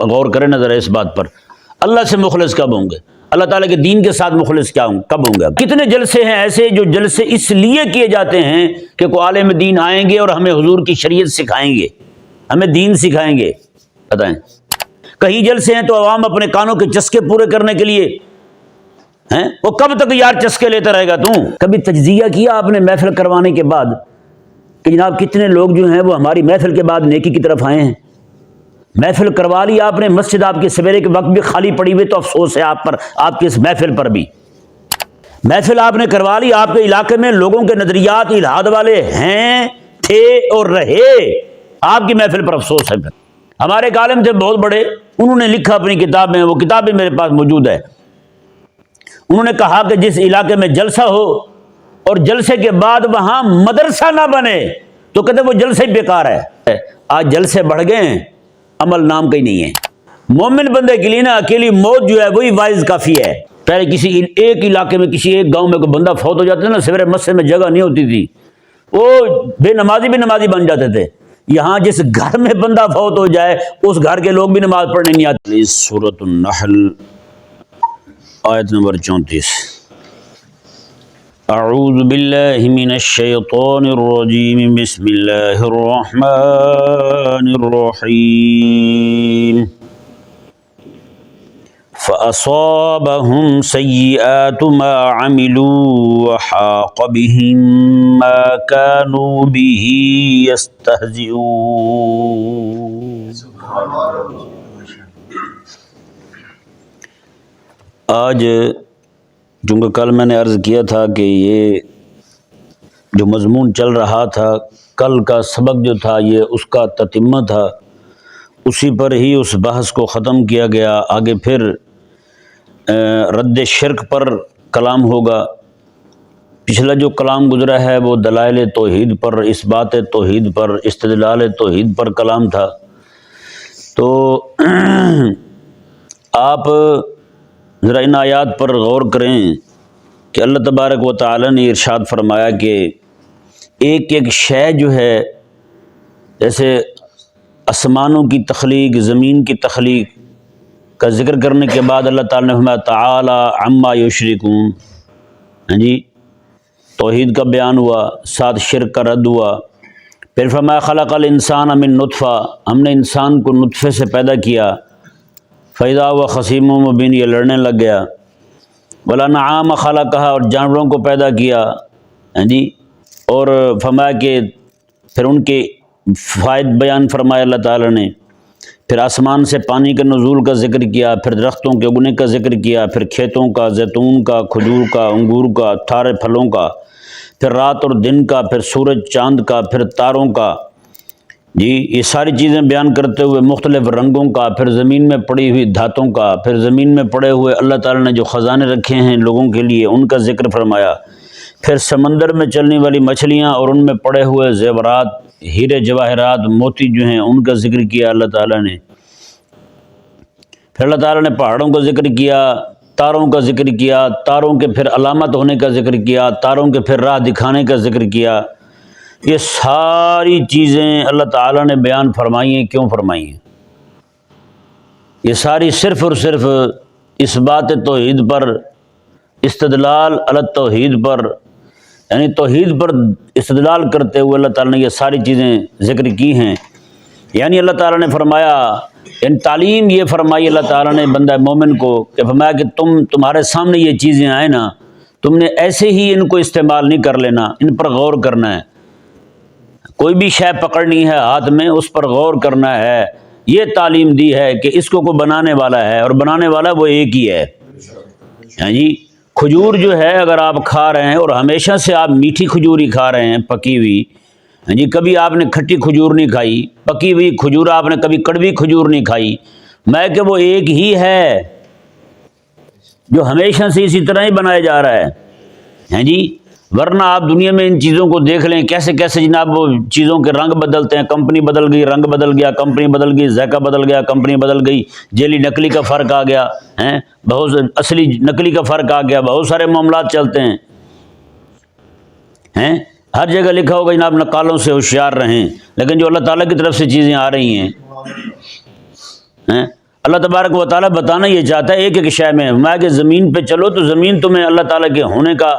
غور کریں نظر اس بات پر، اللہ سے مخلص کب ہوں گے؟ اللہ تعالیٰ کے دین کے ساتھ مخلص کب ہوں گے؟ کتنے جلسے ہیں ایسے جو جلسے اس لیے کیے جاتے ہیں کہ کوئی عالم دین آئیں گے اور ہمیں حضور کی شریعت سکھائیں گے، ہمیں دین سکھائیں گے، بتائیں۔ کہیں جلسے ہیں تو عوام اپنے کانوں کے چسکے پورے کرنے کے لیے ہیں، وہ کب تک یار چسکے لیتا رہے گا تو؟ کبھی تجزیہ کیا آپ نے محفل کروانے کے بعد کہ جناب کتنے لوگ جو ہیں وہ ہماری محفل کے بعد نیکی کی طرف آئے ہیں؟ محفل کروا لی آپ نے، مسجد آپ کے سویرے کے وقت بھی خالی پڑی ہوئی، تو افسوس ہے آپ پر، آپ کی اس محفل پر بھی۔ محفل آپ نے کروا لی، آپ کے علاقے میں لوگوں کے نظریات الحاد والے ہیں، تھے اور رہے، آپ کی محفل پر افسوس ہے۔ پھر ہمارے ایک عالم تھے بہت بڑے، انہوں نے لکھا اپنی کتاب میں، وہ کتاب بھی میرے پاس موجود ہے، انہوں نے کہا کہ جس علاقے میں جلسہ ہو اور جلسے کے بعد وہاں مدرسہ نہ بنے تو کہتے وہ جلسہ ہی بیکار ہے۔ آج جلسے بڑھ گئے ہیں، عمل نام کا ہی نہیں ہے۔ مومن بندے کے لیے نا اکیلی موت جو ہے وہی واعظ کافی ہے۔ پہلے کسی ایک علاقے میں، کسی ایک گاؤں میں کوئی بندہ فوت ہو جاتا تھا نا، سویرے مسجد میں جگہ نہیں ہوتی تھی، وہ بے نمازی بھی نمازی بن جاتے تھے۔ یہاں جس گھر میں بندہ فوت ہو جائے اس گھر کے لوگ بھی نماز پڑھنے نہیں آتے۔ سورۃ النحل آیت نمبر 34۔ اعوذ باللہ من الشیطان الرجیم، بسم اللہ الرحمن الرحیم۔ فَأَصَابَهُمْ سَيِّئَاتُ مَا عَمِلُوا وَحَاقَ بِهِم مَّا كَانُوا بِهِ يَسْتَهْزِئُونَ۔ آج چونکہ کل میں نے عرض کیا تھا کہ یہ جو مضمون چل رہا تھا، کل کا سبق جو تھا یہ اس کا تتمہ تھا، اسی پر ہی اس بحث کو ختم کیا گیا۔ آگے پھر رد شرک پر کلام ہوگا۔ پچھلا جو کلام گزرا ہے وہ دلائل توحید پر، اثبات توحید پر، استدلال توحید پر کلام تھا۔ تو آپ ذرا ان آیات پر غور کریں کہ اللہ تبارک و تعالی نے ارشاد فرمایا کہ ایک ایک شے جو ہے، جیسے آسمانوں کی تخلیق، زمین کی تخلیق کا ذکر کرنے کے بعد اللہ تعالیٰ نے فرمایا تعالی عما یشرکون، ہاں جی، توحید کا بیان ہوا، ساتھ شرک کا رد ہوا۔ پھر فرمایا خلق الانسان من نطفہ، ہم نے انسان کو نطفے سے پیدا کیا، فَإِذَا هُوَ خَصِيمٌ مُّبِينٌ، یہ لڑنے لگ گیا۔ وَالْأَنْعَامَ خَلَقَهَا، اور جانوروں کو پیدا کیا، ہاں جی، اور فرمایا کہ پھر ان کے فوائد بیان فرمایا اللہ تعالیٰ نے۔ پھر آسمان سے پانی کے نزول کا ذکر کیا، پھر درختوں کے اگنے کا ذکر کیا، پھر کھیتوں کا، زیتون کا، کھجور کا، انگور کا، سارے پھلوں کا، پھر رات اور دن کا، پھر سورج چاند کا، پھر تاروں کا، جی یہ ساری چیزیں بیان کرتے ہوئے مختلف رنگوں کا، پھر زمین میں پڑی ہوئی دھاتوں کا، پھر زمین میں پڑے ہوئے اللہ تعالیٰ نے جو خزانے رکھے ہیں لوگوں کے لیے ان کا ذکر فرمایا، پھر سمندر میں چلنے والی مچھلیاں اور ان میں پڑے ہوئے زیورات، ہیرے جواہرات، موتی جو ہیں ان کا ذکر کیا اللہ تعالیٰ نے۔ پھر اللہ تعالیٰ نے پہاڑوں کا ذکر کیا، تاروں کا ذکر کیا، تاروں کے پھر علامت ہونے کا ذکر کیا، تاروں کے پھر راہ دکھانے کا ذکر کیا۔ یہ ساری چیزیں اللہ تعالیٰ نے بیان فرمائی ہیں، کیوں فرمائی ہیں؟ یہ ساری صرف اور صرف اس بات توحید پر، استدلال علی توحید پر، یعنی توحید پر استدلال کرتے ہوئے اللہ تعالیٰ نے یہ ساری چیزیں ذکر کی ہیں۔ یعنی اللہ تعالیٰ نے فرمایا، یعنی تعلیم یہ فرمائی اللہ تعالیٰ نے بندہ مومن کو کہ فرمایا کہ تمہارے سامنے یہ چیزیں آئیں نا، تم نے ایسے ہی ان کو استعمال نہیں کر لینا، ان پر غور کرنا ہے۔ کوئی بھی شے پکڑنی ہے ہاتھ میں، اس پر غور کرنا ہے۔ یہ تعلیم دی ہے کہ اس کو کوئی بنانے والا ہے، اور بنانے والا وہ ایک ہی ہے۔ ہاں جی، کھجور جو ہے اگر آپ کھا رہے ہیں اور ہمیشہ سے آپ میٹھی کھجور ہی کھا رہے ہیں، پکی ہوئی، ہاں جی، کبھی آپ نے کھٹی کھجور نہیں کھائی، پکی ہوئی کھجور آپ نے کبھی کڑوی کھجور نہیں کھائی، میں کہ وہ ایک ہی ہے جو ہمیشہ سے اسی طرح ہی بنایا جا رہا ہے، ہاں جی۔ ورنہ آپ دنیا میں ان چیزوں کو دیکھ لیں، کیسے کیسے جناب وہ چیزوں کے رنگ بدلتے ہیں، کمپنی بدل گئی، رنگ بدل گیا، کمپنی بدل گئی، ذائقہ بدل گیا، کمپنی بدل گئی، جیلی نکلی کا فرق آ گیا، ہیں بہت اصلی نکلی کا فرق آ گیا، بہت سارے معاملات چلتے ہیں، ہر جگہ لکھا ہوگا جناب نقالوں سے ہوشیار رہیں، لیکن جو اللہ تعالیٰ کی طرف سے چیزیں آ رہی ہیں اللہ تبارک و تعالیٰ بتانا یہ چاہتا ہے ایک ایک شے میں، فرمایا کہ زمین پہ چلو تو زمین تمہیں اللہ تعالیٰ کے ہونے کا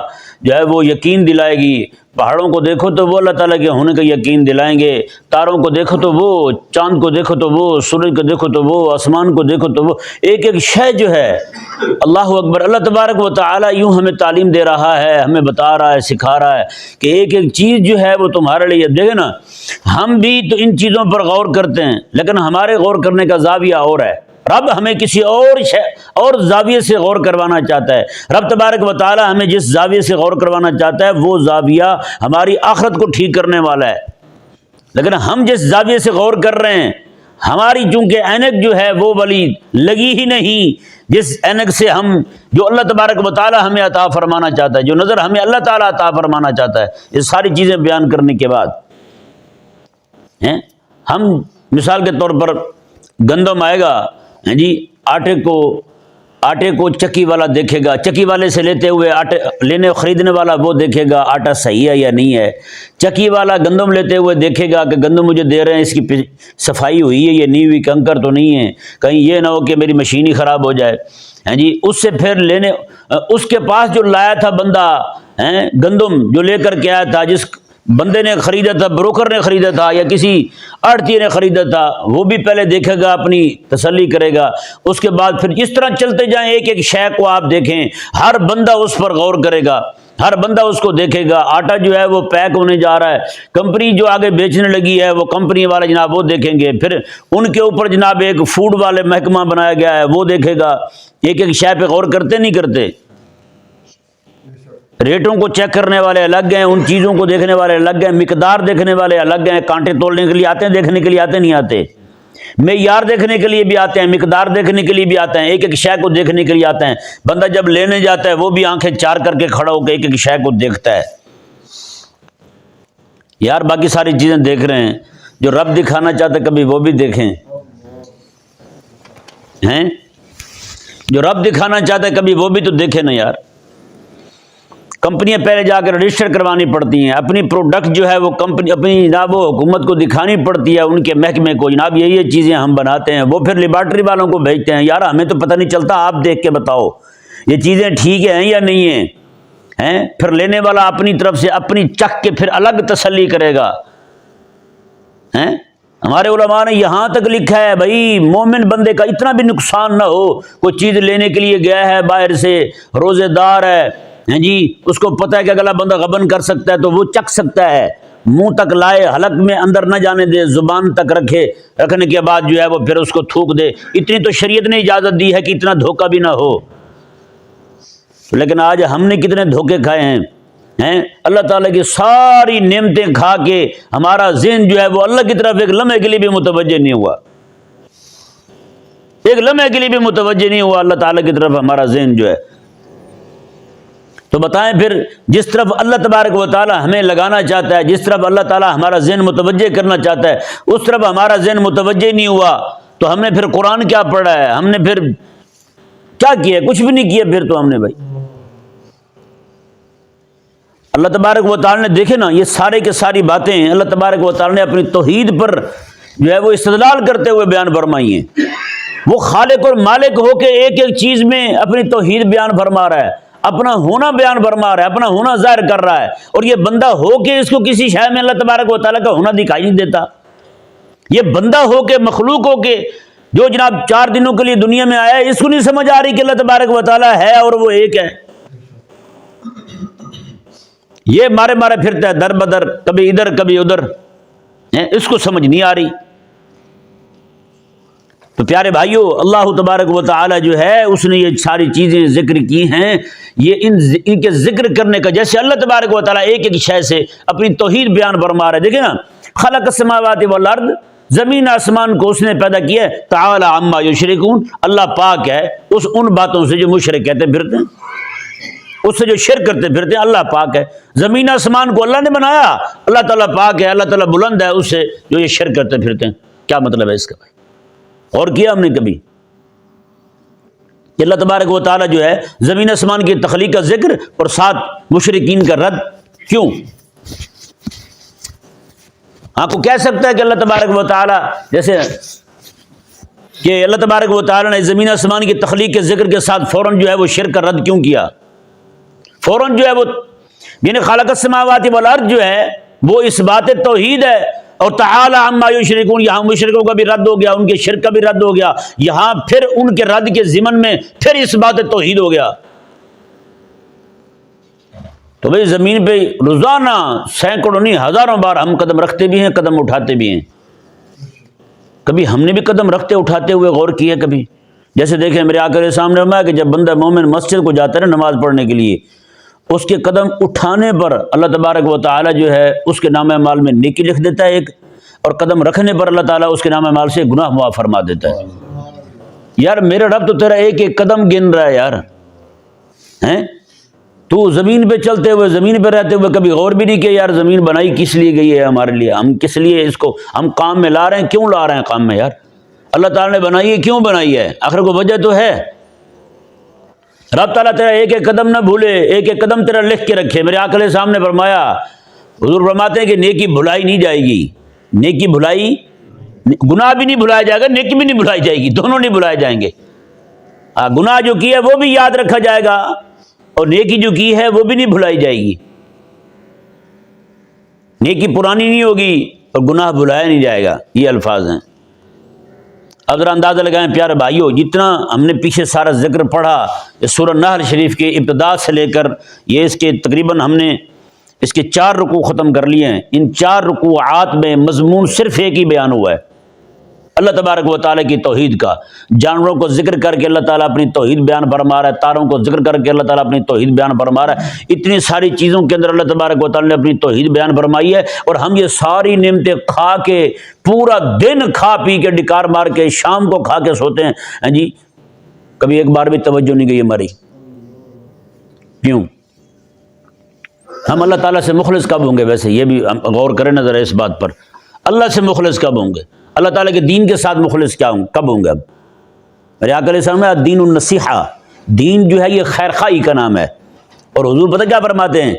جو ہے وہ یقین دلائے گی، پہاڑوں کو دیکھو تو وہ اللہ تعالیٰ کے ہونے کا یقین دلائیں گے، تاروں کو دیکھو تو وہ، چاند کو دیکھو تو وہ، سورج کو دیکھو تو وہ، آسمان کو دیکھو تو وہ، ایک ایک شے جو ہے، اللہ اکبر، اللہ تبارک و تعالیٰ یوں ہمیں تعلیم دے رہا ہے، ہمیں بتا رہا ہے، سکھا رہا ہے کہ ایک ایک چیز جو ہے وہ تمہارے لیے، دیکھیں نا ہم بھی تو ان چیزوں پر غور کرتے ہیں لیکن ہمارے غور کرنے کا زاویہ اور ہے، رب ہمیں کسی اور زاویے سے غور کروانا چاہتا ہے، رب تبارک و تعالی ہمیں جس زاویے سے غور کروانا چاہتا ہے وہ زاویہ ہماری آخرت کو ٹھیک کرنے والا ہے، لیکن ہم جس زاویے سے غور کر رہے ہیں ہماری چونکہ اینک جو ہے وہ والی لگی ہی نہیں، جس اینک سے ہم جو اللہ تبارک و تعالی ہمیں عطا فرمانا چاہتا ہے، جو نظر ہمیں اللہ تعالی عطا فرمانا چاہتا ہے، یہ ساری چیزیں بیان کرنے کے بعد ہم مثال کے طور پر گندم آئے گا جی، آٹے کو چکی والا دیکھے گا، چکی والے سے لیتے ہوئے لینے خریدنے والا وہ دیکھے گا آٹا صحیح ہے یا نہیں ہے، چکی والا گندم لیتے ہوئے دیکھے گا کہ گندم مجھے دے رہے ہیں اس کی صفائی ہوئی ہے یا نہیں ہوئی، کنکر تو نہیں ہے، کہیں یہ نہ ہو کہ میری مشین ہی خراب ہو جائے، جی اس سے پھر اس کے پاس جو لایا تھا بندہ گندم جو لے کر کے آیا تھا، جس بندے نے خریدا تھا، بروکر نے خریدا تھا یا کسی آڑتی نے خریدا تھا، وہ بھی پہلے دیکھے گا، اپنی تسلی کرے گا، اس کے بعد پھر اس طرح چلتے جائیں، ایک ایک شے کو آپ دیکھیں، ہر بندہ اس پر غور کرے گا، ہر بندہ اس کو دیکھے گا، آٹا جو ہے وہ پیک ہونے جا رہا ہے، کمپنی جو آگے بیچنے لگی ہے وہ کمپنی والے جناب وہ دیکھیں گے، پھر ان کے اوپر جناب ایک فوڈ والے محکمہ بنایا گیا ہے وہ دیکھے گا، ایک ایک شے پہ غور کرتے نہیں کرتے، ریٹوں کو چیک کرنے والے الگ ہیں، ان چیزوں کو دیکھنے والے الگ ہیں، مقدار دیکھنے والے الگ ہیں، کانٹے تولنے کے لیے آتے ہیں، دیکھنے کے لیے آتے نہیں آتے، معیار دیکھنے کے لیے بھی آتے ہیں، مقدار دیکھنے کے لیے بھی آتے ہیں، ایک ایک شے کو دیکھنے کے لیے آتے ہیں، بندہ جب لینے جاتا ہے وہ بھی آنکھیں چار کر کے کھڑا ہو کے ایک ایک شے کو دیکھتا ہے، یار باقی ساری چیزیں دیکھ رہے ہیں، جو رب دکھانا چاہتا ہے کبھی وہ بھی دیکھیں، جو رب دکھانا چاہتا ہے کبھی وہ بھی تو دیکھیں نا یار، کمپنیاں پہلے جا کے رجسٹر کروانی پڑتی ہیں، اپنی پروڈکٹ جو ہے وہ کمپنی اپنی جناب وہ حکومت کو دکھانی پڑتی ہے، ان کے محکمے کو، جناب یہ چیزیں ہم بناتے ہیں، وہ پھر لیبارٹری والوں کو بھیجتے ہیں، یار ہمیں تو پتہ نہیں چلتا، آپ دیکھ کے بتاؤ یہ چیزیں ٹھیک ہیں یا نہیں ہیں، پھر لینے والا اپنی طرف سے اپنی چکھ کے پھر الگ تسلی کرے گا، ہمارے علماء نے یہاں تک لکھا ہے بھائی مومن بندے کا اتنا بھی نقصان نہ ہو، کوئی چیز لینے کے لیے گیا ہے باہر سے، روزے دار ہے جی، اس کو پتہ ہے کہ اگلا بندہ غبن کر سکتا ہے تو وہ چکھ سکتا ہے، منہ تک لائے، حلق میں اندر نہ جانے دے، زبان تک رکھنے کے بعد جو ہے وہ پھر اس کو تھوک دے، اتنی تو شریعت نے اجازت دی ہے کہ اتنا دھوکہ بھی نہ ہو، لیکن آج ہم نے کتنے دھوکے کھائے ہیں، اللہ تعالیٰ کی ساری نعمتیں کھا کے ہمارا ذہن جو ہے وہ اللہ کی طرف ایک لمحے کے لیے بھی متوجہ نہیں ہوا، ایک لمحے کے لیے بھی متوجہ نہیں ہوا اللہ تعالیٰ کی طرف ہمارا ذہن جو ہے، تو بتائیں پھر جس طرف اللہ تبارک و تعالی ہمیں لگانا چاہتا ہے، جس طرف اللہ تعالی ہمارا ذہن متوجہ کرنا چاہتا ہے، اس طرف ہمارا ذہن متوجہ نہیں ہوا تو ہم نے پھر قرآن کیا پڑھا ہے، ہم نے پھر کیا کیا، کچھ بھی نہیں کیا پھر تو ہم نے بھائی، اللہ تبارک و تعالی نے دیکھے نا یہ سارے کے ساری باتیں اللہ تبارک و تعالی نے اپنی توحید پر جو ہے وہ استدلال کرتے ہوئے بیان فرمائی ہیں، وہ خالق اور مالک ہو کے ایک ایک چیز میں اپنی توحید بیان فرما رہا ہے، اپنا ہونا بیان فرما رہا ہے، اپنا ہونا ظاہر کر رہا ہے، اور یہ بندہ ہو کے اس کو کسی شے میں اللہ تبارک و تعالیٰ کا ہونا دکھائی نہیں دیتا، یہ بندہ ہو کے مخلوق ہو کے جو جناب 4 دنوں کے لیے دنیا میں آیا ہے، اس کو نہیں سمجھ آ رہی کہ اللہ تبارک و تعالیٰ ہے اور وہ ایک ہے، یہ مارے پھرتا ہے در بدر، کبھی ادھر کبھی ادھر، اس کو سمجھ نہیں آ رہی۔ تو پیارے بھائیو، اللہ تبارک و تعالی جو ہے اس نے یہ ساری چیزیں ذکر کی ہیں، یہ ان کے ذکر کرنے کا، جیسے اللہ تبارک و تعالی ایک ایک شے سے اپنی توحید بیان فرما رہے، دیکھیں نا، خلق السماوات والارض، زمین آسمان کو اس نے پیدا کیا ہے، تعالی عما یشرکون، اللہ پاک ہے ان باتوں سے جو مشرک کہتے پھرتے ہیں، اس سے جو شرک کرتے پھرتے ہیں، اللہ پاک ہے، زمین آسمان کو اللہ نے بنایا، اللہ تعالیٰ پاک ہے، اللہ تعالیٰ بلند ہے اس سے جو یہ شرک کرتے پھرتے ہیں۔ کیا مطلب ہے اس کا بھائی؟ اور کیا ہم نے کبھی کہ اللہ تبارک و تعالیٰ جو ہے زمین آسمان کی تخلیق کا ذکر اور ساتھ مشرکین کا رد کیوں؟ آپ کو کہہ سکتا ہے کہ اللہ تبارک و تعالیٰ جیسے کہ اللہ تبارک و تعالیٰ نے زمین آسمان کی تخلیق کے ذکر کے ساتھ فوراً جو ہے وہ شرک کا رد کیوں کیا؟ فوراً جو ہے وہ یعنی خالق السماوات والارض جو ہے وہ اس بات توحید ہے، اور تعالی عما یشرکون، یہاں مشرکوں کا بھی رد ہو گیا، ان کے شرک کا بھی رد ہو گیا، یہاں پھر ان کے رد کے ضمن میں پھر اس بات توحید ہو گیا۔ تو بھئی زمین پہ روزانہ سینکڑوں نہیں ہزاروں بار ہم قدم رکھتے بھی ہیں، قدم اٹھاتے بھی ہیں۔ کبھی ہم نے بھی قدم رکھتے اٹھاتے ہوئے غور کیا کبھی؟ جیسے دیکھیں میرے آقا کے سامنے فرمایا کہ جب بندہ مومن مسجد کو جاتا ہے نا نماز پڑھنے کے لیے، اس کے قدم اٹھانے پر اللہ تبارک و تعالی جو ہے اس کے نام اعمال میں نیکی لکھ دیتا ہے ایک، اور قدم رکھنے پر اللہ تعالیٰ اس کے نام اعمال سے گناہ معاف فرما دیتا ہے۔ یار میرا رب تو تیرا ایک ایک قدم گن رہا ہے یار، ہیں تو زمین پہ چلتے ہوئے زمین پہ رہتے ہوئے کبھی غور بھی نہیں کیا یار زمین بنائی کس لیے گئی ہے ہمارے لیے، ہم کس لیے اس کو ہم کام میں لا رہے ہیں، کیوں لا رہے ہیں کام میں یار؟ اللہ تعالیٰ نے بنائی ہے کیوں بنائی ہے؟ آخر کو وجہ تو ہے۔ رب تعالیٰ تیرا ایک ایک قدم نہ بھولے، ایک ایک قدم تیرا لکھ کے رکھے۔ میرے آقا کے سامنے فرمایا، حضور فرماتے ہیں کہ نیکی بھلائی نہیں جائے گی، نیکی بھلائی، گناہ بھی نہیں بھلایا جائے گا، نیکی بھی نہیں بھلائی جائے گی، دونوں نہیں بھلائے جائیں گے۔ گناہ جو کی ہے وہ بھی یاد رکھا جائے گا، اور نیکی جو کی ہے وہ بھی نہیں بھلائی جائے گی۔ نیکی پرانی نہیں ہوگی اور گناہ بھلایا نہیں جائے گا، یہ الفاظ ہیں۔ اب ذرا اندازہ لگائیں پیارے بھائیو، جتنا ہم نے پیچھے سارا ذکر پڑھا اس سورہ نحل شریف کے ابتدا سے لے کر یہ اس کے تقریباً ہم نے اس کے 4 رکوع ختم کر لیے ہیں۔ ان 4 رکوعات میں مضمون صرف ایک ہی بیان ہوا ہے، اللہ تبارک و تعالیٰ کی توحید کا۔ جانوروں کو ذکر کر کے اللہ تعالیٰ اپنی توحید بیان فرما رہا ہے، تاروں کو ذکر کر کے اللہ تعالیٰ اپنی توحید بیان فرما رہا ہے۔ اتنی ساری چیزوں کے اندر اللہ تبارک و تعالیٰ نے اپنی توحید بیان فرمائی ہے، اور ہم یہ ساری نعمتیں کھا کے پورا دن کھا پی کے ڈکار مار کے شام کو کھا کے سوتے ہیں، ہاں جی، کبھی ایک بار بھی توجہ نہیں گئی ہماری۔ کیوں؟ ہم اللہ تعالیٰ سے مخلص کب ہوں گے؟ ویسے یہ بھی غور کریں نظر ہے اس بات پر، اللہ سے مخلص کب ہوں گے؟ اللہ تعالیٰ کے دین کے ساتھ مخلص کب ہوں گے؟ اب میرے آقا علیہ السلام میں دین النصیحہ، دین جو ہے یہ خیر خواہی کا نام ہے، اور حضور پتہ کیا فرماتے ہیں؟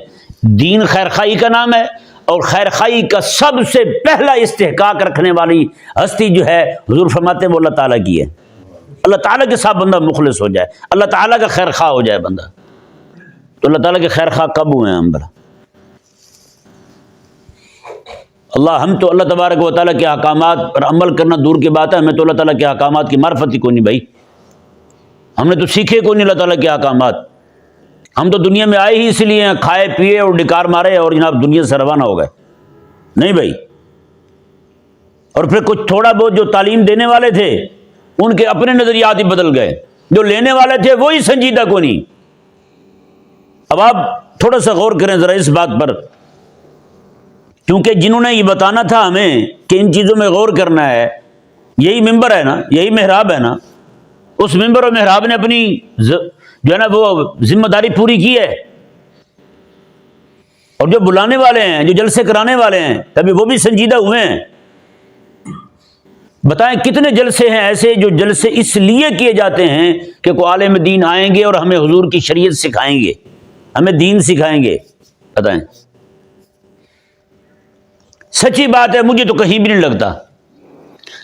دین خیر خواہی کا نام ہے، اور خیر خواہی کا سب سے پہلا استحقاق رکھنے والی ہستی جو ہے حضور فرماتے ہیں وہ اللہ تعالیٰ کی ہے۔ اللہ تعالیٰ کے ساتھ بندہ مخلص ہو جائے، اللہ تعالیٰ کا خیر خواہ ہو جائے بندہ، تو اللہ تعالیٰ کے خیر خواہ کب ہوئے ہیں ہم بھلا؟ ہم تو اللہ تبارک و تعالیٰ کے احکامات پر عمل کرنا دور کی بات ہے، ہمیں تو اللہ تعالیٰ کے احکامات کی معرفت ہی کوئی نہیں بھائی، ہم نے تو سیکھے کوئی نہیں اللہ تعالیٰ کے احکامات۔ ہم تو دنیا میں آئے ہی اس لیے ہیں، کھائے پیے اور ڈکار مارے اور جناب دنیا سے روانہ ہو گئے، نہیں بھائی۔ اور پھر کچھ تھوڑا بہت جو تعلیم دینے والے تھے ان کے اپنے نظریات ہی بدل گئے، جو لینے والے تھے وہی سنجیدہ کو نہیں۔ اب آپ تھوڑا سا غور کریں ذرا اس بات پر، کیونکہ جنہوں نے یہ بتانا تھا ہمیں کہ ان چیزوں میں غور کرنا ہے، یہی ممبر ہے نا، یہی محراب ہے نا، اس ممبر اور محراب نے اپنی جو ہے نا وہ ذمہ داری پوری کی ہے، اور جو بلانے والے ہیں، جو جلسے کرانے والے ہیں، تبھی وہ بھی سنجیدہ ہوئے ہیں۔ بتائیں کتنے جلسے ہیں ایسے جو جلسے اس لیے کیے جاتے ہیں کہ کوئی عالم دین آئیں گے اور ہمیں حضور کی شریعت سکھائیں گے، ہمیں دین سکھائیں گے۔ بتائیں، سچی بات ہے مجھے تو کہیں بھی نہیں لگتا۔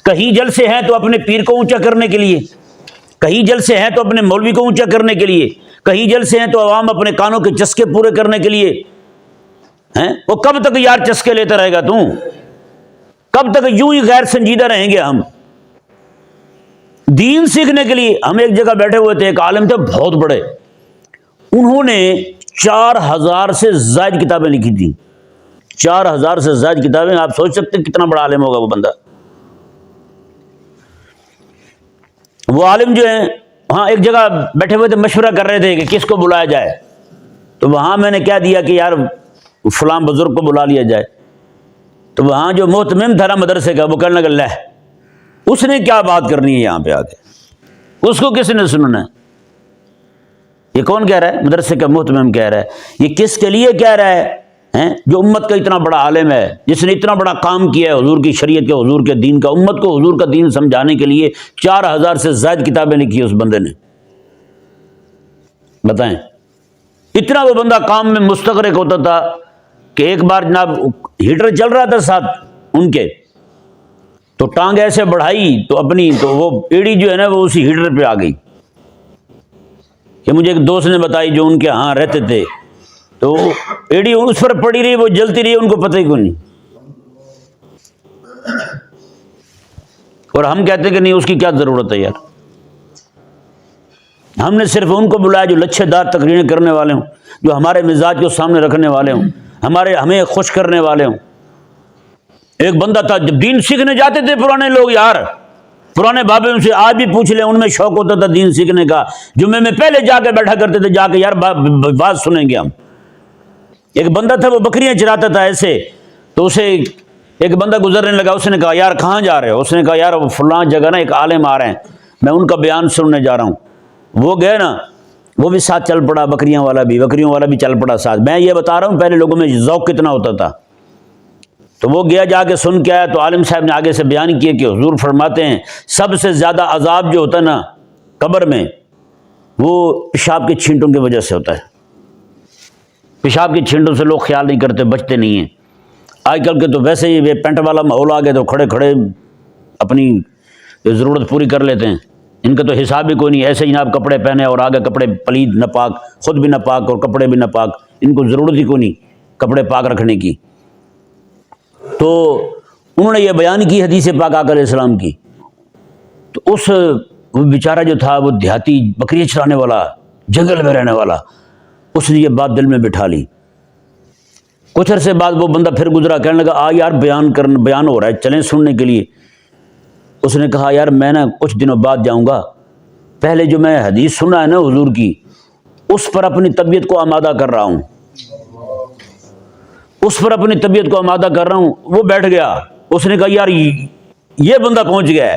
کہیں جلسے ہیں تو اپنے پیر کو اونچا کرنے کے لیے، کہیں جلسے ہیں تو اپنے مولوی کو اونچا کرنے کے لیے، کہیں جلسے ہیں تو عوام اپنے کانوں کے چسکے پورے کرنے کے لیے ہیں۔ وہ کب تک یار چسکے لیتا رہے گا تو؟ کب تک یوں ہی غیر سنجیدہ رہیں گے ہم؟ دین سیکھنے کے لیے ہم ایک جگہ بیٹھے ہوئے تھے، ایک عالم تھے بہت بڑے، انہوں نے 4000 سے زائد کتابیں لکھی تھیں، 4000 سے زائد کتابیں۔ آپ سوچ سکتے ہیں کتنا بڑا عالم ہوگا وہ بندہ۔ وہ عالم جو ہیں وہاں ایک جگہ بیٹھے ہوئے تھے، مشورہ کر رہے تھے کہ کس کو بلایا جائے، تو وہاں میں نے کیا دیا کہ یار فلاں بزرگ کو بلا لیا جائے۔ تو وہاں جو محتمم تھا نا مدرسے کا، وہ کہنے لگا لہ اس نے کیا بات کرنی ہے یہاں پہ آ کے، اس کو کس نے سننا ہے؟ یہ کون کہہ رہا ہے؟ مدرسے کا محتمم کہہ رہا ہے۔ یہ کس کے لیے کہہ رہا ہے؟ جو امت کا اتنا بڑا عالم ہے، جس نے اتنا بڑا کام کیا ہے حضور کی شریعت کے، حضور کے دین کا، امت کو حضور کا دین سمجھانے کے لیے 4000 سے زائد کتابیں لکھی اس بندے نے۔ بتائیں، اتنا وہ بندہ کام میں مستغرق ہوتا تھا کہ ایک بار جناب ہیٹر چل رہا تھا ساتھ ان کے، تو ٹانگ ایسے بڑھائی تو اپنی تو وہ ایڑی جو ہے نا وہ اسی ہیٹر پہ آ گئی. کہ مجھے ایک دوست نے بتائی جو ان کے ہاں رہتے تھے, تو ایڑی اس پر پڑی رہی, وہ جلتی رہی, ان کو پتہ ہی کیوں نہیں. اور ہم کہتے ہیں کہ نہیں اس کی کیا ضرورت ہے یار. ہم نے صرف ان کو بلایا جو لچھے دار تقریریں کرنے والے ہوں, جو ہمارے مزاج کو سامنے رکھنے والے ہوں, ہمیں خوش کرنے والے ہوں. ایک بندہ تھا, جب دین سیکھنے جاتے تھے پرانے لوگ یار, پرانے بابے ان سے آج بھی پوچھ لیں, ان میں شوق ہوتا تھا دین سیکھنے کا. جمعے میں پہلے جا کے بیٹھا کرتے تھے, جا کے یار بات سنیں گے ہم. ایک بندہ تھا وہ بکریاں چراتا تھا ایسے, تو اسے ایک بندہ گزرنے لگا, اس نے کہا یار کہاں جا رہے ہو؟ اس نے کہا یار وہ فلاں جگہ نا ایک عالم آ رہے ہیں, میں ان کا بیان سننے جا رہا ہوں. وہ گئے نا, وہ بھی ساتھ چل پڑا, بکریوں والا بھی چل پڑا ساتھ. میں یہ بتا رہا ہوں پہلے لوگوں میں ذوق کتنا ہوتا تھا. تو وہ گیا, جا کے سن کے آیا, تو عالم صاحب نے آگے سے بیان کیا کہ حضور فرماتے ہیں سب سے زیادہ عذاب جو ہوتا ہے نا قبر میں, وہ پیشاب کے چھینٹوں کی وجہ سے ہوتا ہے. پیشاب کے چھینٹوں سے لوگ خیال نہیں کرتے, بچتے نہیں ہیں. آج کل کے تو ویسے ہی پینٹ والا ماحول آ گیا, تو کھڑے کھڑے اپنی ضرورت پوری کر لیتے ہیں. ان کا تو حساب بھی کوئی نہیں, ایسے جناب کپڑے پہنے اور آگے کپڑے پلید ناپاک, خود بھی ناپاک اور کپڑے بھی ناپاک. ان کو ضرورت ہی کوئی نہیں کپڑے پاک رکھنے کی. تو انہوں نے یہ بیان کی حدیث پاک آقا علیہ السلام کی. تو اس وہ بیچارہ جو تھا, وہ دیہاتی بکریاں چرانے والا, جنگل میں رہنے والا, اس نے یہ بات دل میں بٹھا لی. کچھ عرصے بعد وہ بندہ پھر گزرا, کہنے لگا آ یار بیان ہو رہا ہے, چلیں سننے کے لیے. اس نے کہا یار میں نا کچھ دنوں بعد جاؤں گا, پہلے جو میں حدیث سنا ہے نا حضور کی, اس پر اپنی طبیعت کو آمادہ کر رہا ہوں, اس پر اپنی طبیعت کو آمادہ کر رہا ہوں. وہ بیٹھ گیا, اس نے کہا یار یہ بندہ پہنچ گیا ہے.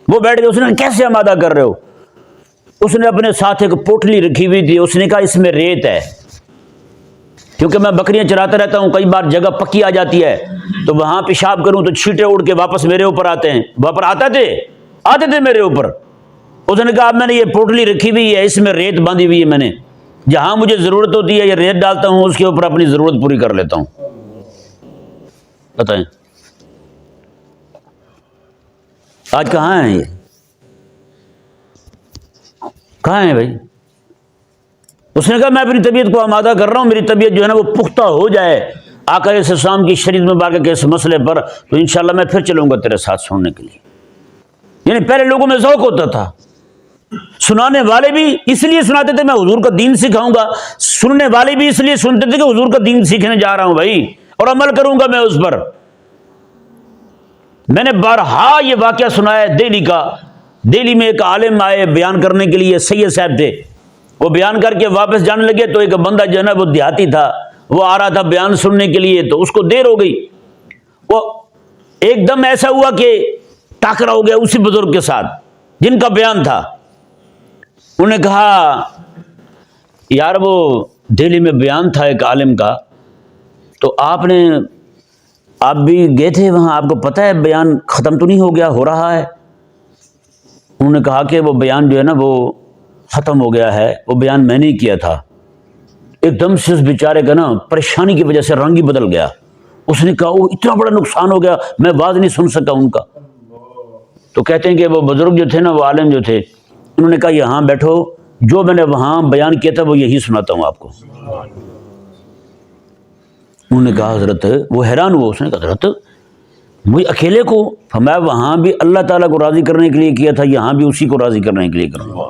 وہ بیٹھ گیا, اس نے کیسے آمادہ کر رہے ہو؟ اس نے اپنے ساتھ ایک پوٹلی رکھی ہوئی تھی, اس نے کہا اس میں ریت ہے, کیونکہ میں بکریاں چراتا رہتا ہوں, کئی بار جگہ پکی آ جاتی ہے, تو وہاں پیشاب کروں تو چھینٹے اڑ کے واپس میرے اوپر آتے ہیں. واپر آتے تھے میرے اوپر. اس نے کہا میں نے یہ پوٹلی رکھی ہوئی ہے, اس میں ریت باندھی ہوئی ہے, میں نے جہاں مجھے ضرورت ہوتی ہے یہ ریت ڈالتا ہوں, اس کے اوپر اپنی ضرورت پوری کر لیتا ہوں. بتائیں آج کہاں ہیں یہ, کہاں ہیں بھائی؟ اس نے کہا میں اپنی طبیعت کو آمادہ کر رہا ہوں, میری طبیعت جو ہے نا وہ پختہ ہو جائے آقا علیہ السلام کی شریعت مبارکہ کے اس مسئلے پر, تو انشاءاللہ میں پھر چلوں گا تیرے ساتھ سننے کے لیے. یعنی پہلے لوگوں میں ذوق ہوتا تھا, سنانے والے بھی اس لیے سناتے تھے میں حضور کا دین سکھاؤں گا, سننے والے بھی اس لیے سنتے تھے کہ حضور کا دین سیکھنے جا رہا ہوں بھائی, اور عمل کروں گا میں اس پر. میں نے بارہا یہ واقعہ سنایا ہے دہلی کا. دہلی میں ایک عالم آئے بیان کرنے کے لیے, سید صاحب تھے, وہ بیان کر کے واپس جانے لگے, تو ایک بندہ جو ہے نا وہ دیہاتی تھا, وہ آ رہا تھا بیان سننے کے لیے, تو اس کو دیر ہو گئی. وہ ایک دم ایسا ہوا کہ ٹاکرا ہو گیا اسی بزرگ کے ساتھ جن کا بیان تھا. انہوں نے کہا یار وہ دہلی میں بیان تھا ایک عالم کا, تو آپ بھی گئے تھے وہاں, آپ کو پتہ ہے بیان ختم تو نہیں ہو گیا, ہو رہا ہے؟ انہوں نے کہا کہ وہ بیان جو ہے نا وہ ختم ہو گیا ہے, وہ بیان میں نے کیا تھا. ایک دم سے اس بیچارے کا نا پریشانی کی وجہ سے رنگ ہی بدل گیا. اس نے کہا وہ اتنا بڑا نقصان ہو گیا, میں بات نہیں سن سکا ان کا. تو کہتے ہیں کہ وہ بزرگ جو تھے نا, وہ عالم جو تھے, انہوں نے کہا یہاں بیٹھو, جو میں نے وہاں بیان کیا تھا وہ یہی سناتا ہوں آپ کو. انہوں نے کہا حضرت, وہ حیران ہوا, اس نے کہا حضرت مجھے اکیلے کو, میں وہاں بھی اللہ تعالیٰ کو راضی کرنے کے لیے کیا تھا, یہاں بھی اسی کو راضی کرنے کے لیے کروں گا,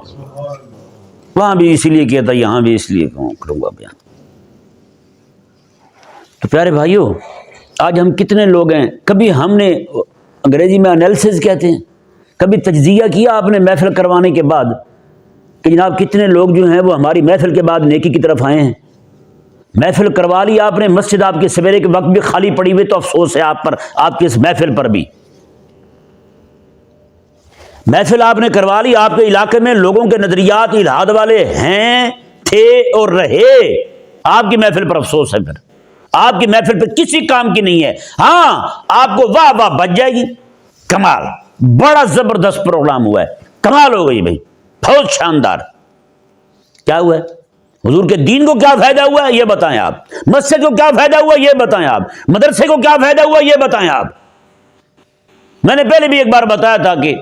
وہاں بھی اسی لیے کیا تھا, یہاں بھی اس لیے کروں گا بیان. تو پیارے بھائیو, آج ہم کتنے لوگ ہیں, کبھی ہم نے انگریزی میں انالیسس کہتے ہیں, کبھی تجزیہ کیا آپ نے محفل کروانے کے بعد کہ جناب کتنے لوگ جو ہیں وہ ہماری محفل کے بعد نیکی کی طرف آئے ہیں. محفل کروا لی آپ نے, مسجد آپ کے سویرے کے وقت بھی خالی پڑی ہوئی, تو افسوس ہے آپ پر, آپ کی اس محفل پر بھی. محفل آپ نے کروا لی, آپ کے علاقے میں لوگوں کے نظریات الحاد والے ہیں, تھے اور رہے, آپ کی محفل پر افسوس ہے. پھر آپ کی محفل پہ کسی کام کی نہیں ہے. ہاں آپ کو واہ واہ بچ جائے گی, کمال, بڑا زبردست پروگرام ہوا ہے, کمال ہو گئی بھائی, بہت شاندار. کیا ہوا ہے؟ حضور کے دین کو کیا فائدہ ہوا ہے یہ بتائیں آپ, مسجد کو کیا فائدہ ہوا یہ بتائیں آپ, مدرسے کو کیا فائدہ ہوا یہ بتائیں آپ. میں نے پہلے بھی ایک بار بتایا تھا کہ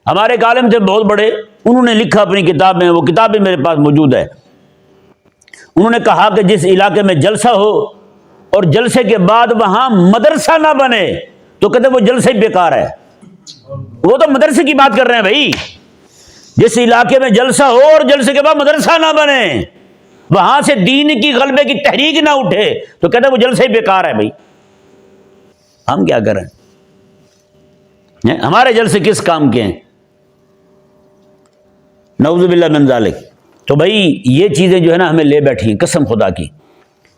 ہمارے ایک عالم تھے بہت بڑے، انہوں نے لکھا اپنی کتاب میں، وہ کتاب بھی میرے پاس موجود ہے، انہوں نے کہا کہ جس علاقے میں جلسہ ہو اور جلسے کے بعد وہاں مدرسہ نہ بنے تو کہتے وہ جلسہ ہی بیکار ہے۔ وہ تو مدرسے کی بات کر رہے ہیں بھائی، جس علاقے میں جلسہ ہو اور جلسے کے بعد مدرسہ نہ بنے، وہاں سے دین کی غلبے کی تحریک نہ اٹھے تو کہتے وہ جلسہ ہی بیکار ہے۔ بھائی ہم کیا کریں؟ ہمارے جلسے کس کام کے ہیں؟ نعوذ باللہ من ذالک۔ تو بھائی یہ چیزیں جو ہے نا ہمیں لے بیٹھی ہیں قسم خدا کی،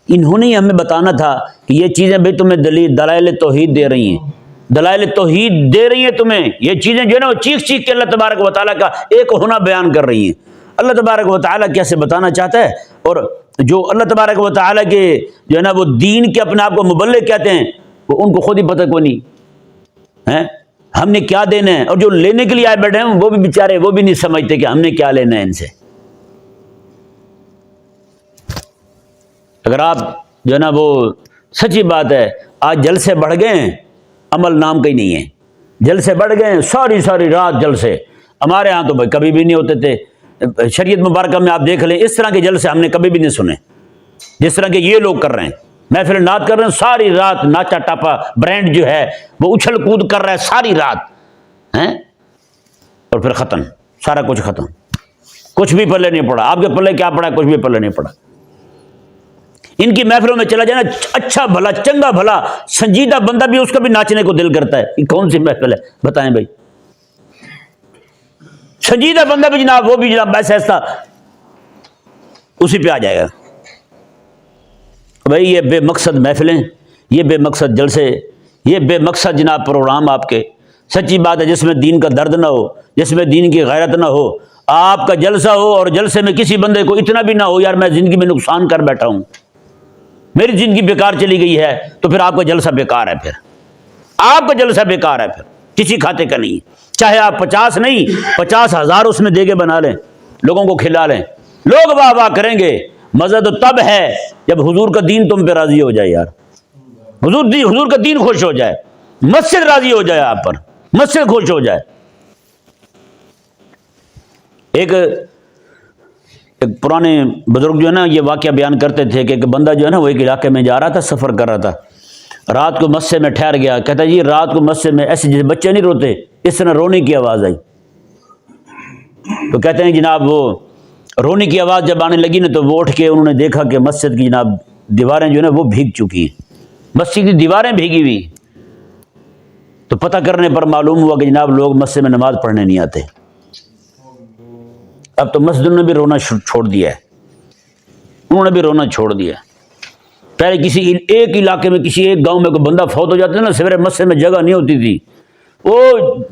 انہوں نے ہمیں بتانا تھا کہ یہ چیزیں بھائی تمہیں دلائل توحید دے رہی ہیں، دلائل توحید دے رہی ہیں تمہیں، یہ چیزیں جو ہے نا وہ چیخ چیخ کے اللہ تبارک و تعالیٰ کا ایک ہونا بیان کر رہی ہیں۔ اللہ تبارک و تعالیٰ کیسے بتانا چاہتا ہے، اور جو اللہ تبارک و تعالیٰ کے جو ہے نا وہ دین کے اپنے آپ کو مبلغ کہتے ہیں، وہ ان کو خود ہی پتہ کوئی نہیں ہے ہم نے کیا دینا ہے، اور جو لینے کے لیے آئے بیٹھے ہیں وہ بھی بیچارے وہ بھی نہیں سمجھتے کہ ہم نے کیا لینا ہے ان سے۔ اگر آپ جو ہے نا وہ سچی بات ہے، آج جلسے بڑھ گئے ہیں، عمل نام کا ہی نہیں ہے، جلسے بڑھ گئے ہیں، ساری رات جلسے۔ ہمارے ہاں تو بھائی کبھی بھی نہیں ہوتے تھے، شریعت مبارکہ میں آپ دیکھ لیں اس طرح کے جلسے ہم نے کبھی بھی نہیں سنے جس طرح کے یہ لوگ کر رہے ہیں، محفل نعت کر رہے ہیں، ساری رات ناچا ٹاپا برینڈ جو ہے وہ اچھل کود کر رہا ہے ساری رات ہیں، اور پھر ختم، سارا کچھ ختم، کچھ بھی پلے نہیں پڑا۔ آپ کے پلے کیا پڑا؟ کچھ بھی پلے نہیں پڑا۔ ان کی محفلوں میں چلا جانا، اچھا بھلا چنگا بھلا سنجیدہ بندہ بھی اس کا بھی ناچنے کو دل کرتا ہے، یہ کون سی محفل ہے بتائیں بھائی؟ سنجیدہ بندہ بھی جناب وہ بھی جناب ایسا ایسا اسی پہ آ جائے گا۔ بھائی یہ بے مقصد محفلیں، یہ بے مقصد جلسے، یہ بے مقصد جناب پروگرام آپ کے، سچی بات ہے جس میں دین کا درد نہ ہو، جس میں دین کی غیرت نہ ہو۔ آپ کا جلسہ ہو اور جلسے میں کسی بندے کو اتنا بھی نہ ہو یار میں زندگی میں نقصان کر بیٹھا ہوں، میری زندگی بیکار چلی گئی ہے، تو پھر آپ کا جلسہ بیکار ہے، پھر آپ کا جلسہ بیکار ہے، پھر کسی کھاتے کا نہیں۔ چاہے آپ 50 نہیں 50,000 اس میں دیگے بنا لیں، لوگوں کو کھلا لیں، لوگ واہ واہ کریں گے۔ مزہ تو تب ہے جب حضور کا دین تم پہ راضی ہو جائے، یار حضور کا دین خوش ہو جائے، مسجد راضی ہو جائے آپ پر، مسجد خوش ہو جائے۔ ایک پرانے بزرگ جو ہے نا یہ واقعہ بیان کرتے تھے کہ ایک بندہ جو ہے نا وہ ایک علاقے میں جا رہا تھا، سفر کر رہا تھا، رات کو مسجد میں ٹھہر گیا، کہتا جی رات کو مسجد میں ایسے جیسے بچے نہیں روتے اس طرح رونے کی آواز آئی۔ تو کہتے ہیں جناب وہ رونے کی آواز جب آنے لگی نا تو وہ اٹھ کے انہوں نے دیکھا کہ مسجد کی جناب دیواریں جو ہے نا وہ بھیگ چکی ہیں، مسجد کی دیواریں بھیگی ہوئی۔ تو پتہ کرنے پر معلوم ہوا کہ جناب لوگ مسجد میں نماز پڑھنے نہیں آتے۔ اب تو مسجد نے بھی رونا چھوڑ دیا ہے، انہوں نے بھی رونا چھوڑ دیا ہے۔ پہلے کسی ایک علاقے میں کسی ایک گاؤں میں کوئی بندہ فوت ہو جاتا تھا نا، سویرے مسجد میں جگہ نہیں ہوتی تھی، وہ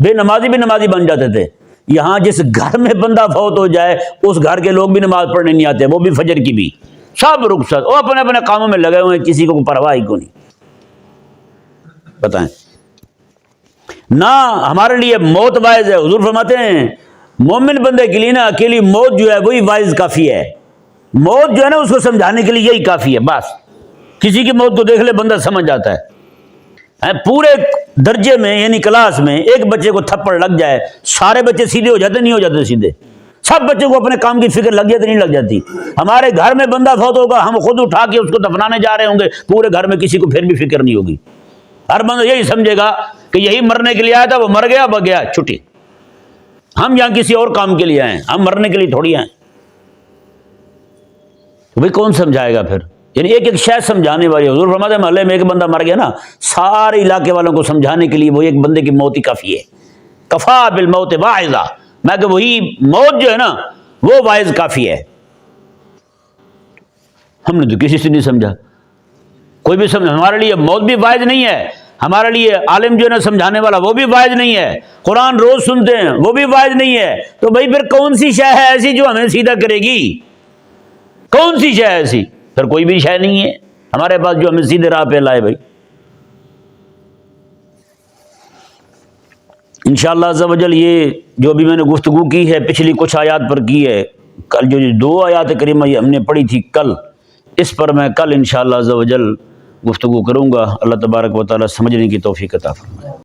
بے نمازی بھی نمازی بن جاتے تھے۔ یہاں جس گھر میں بندہ فوت ہو جائے اس گھر کے لوگ بھی نماز پڑھنے نہیں آتے، وہ بھی فجر کی بھی، سب رخصت، وہ اپنے اپنے کاموں میں لگے ہوئے ہیں، کسی کو کوئی پرواہ ہی کو نہیں۔ بتائیں نہ ہمارے لیے موت واعظ ہے، حضور فرماتے ہیں مومن بندے کے لیے نا اکیلی موت جو ہے وہی واعظ کافی ہے، موت جو ہے نا اس کو سمجھانے کے لیے یہی کافی ہے بس۔ کسی کی موت کو دیکھ لے بندہ سمجھ جاتا ہے۔ پورے درجے میں یعنی کلاس میں ایک بچے کو تھپڑ لگ جائے سارے بچے سیدھے ہو جاتے نہیں ہو جاتے سیدھے، سب بچوں کو اپنے کام کی فکر لگ جاتی نہیں لگ جاتی۔ ہمارے گھر میں بندہ فوت ہوگا ہم خود اٹھا کے اس کو دفنانے جا رہے ہوں گے، پورے گھر میں کسی کو پھر بھی فکر نہیں ہوگی، ہر بندہ یہی سمجھے گا کہ یہی مرنے کے لیے آیا تھا، وہ مر گیا اب گیا چھٹی، ہم یہاں کسی اور کام کے لیے آئے، ہم مرنے کے لیے تھوڑی آئے۔ تو بھائی کون سمجھائے گا پھر؟ یعنی ایک ایک شے سمجھانے والی، حضور فرماتے ہیں محلے میں ایک بندہ مر گیا نا سارے علاقے والوں کو سمجھانے کے لیے وہ ایک بندے کی موت ہی کافی ہے۔ کفا بالموت واعظا، میں کہ وہی موت جو ہے نا وہ واعظ کافی ہے۔ ہم نے تو کسی سے نہیں سمجھا، کوئی بھی سمجھ، ہمارے لیے موت بھی واعظ نہیں ہے، ہمارے لیے عالم جو ہے نا سمجھانے والا وہ بھی واعظ نہیں ہے، قرآن روز سنتے ہیں وہ بھی واعظ نہیں ہے۔ تو بھائی پھر کون سی شے ہے ایسی جو ہمیں سیدھا کرے گی؟ کون سی شے ہے ایسی؟ پھر کوئی بھی شے نہیں ہے ہمارے پاس جو ہمیں سیدھے راہ پہ لائے۔ بھائی انشاءاللہ عز و جل یہ جو بھی میں نے گفتگو کی ہے پچھلی کچھ آیات پر کی ہے، کل جو 2 آیات کریمہ یہ ہم نے پڑھی تھی کل، اس پر میں کل انشاءاللہ عز و جل گفتگو کروں گا۔ اللہ تبارک و تعالی سمجھنے کی توفیق عطا فرمائے۔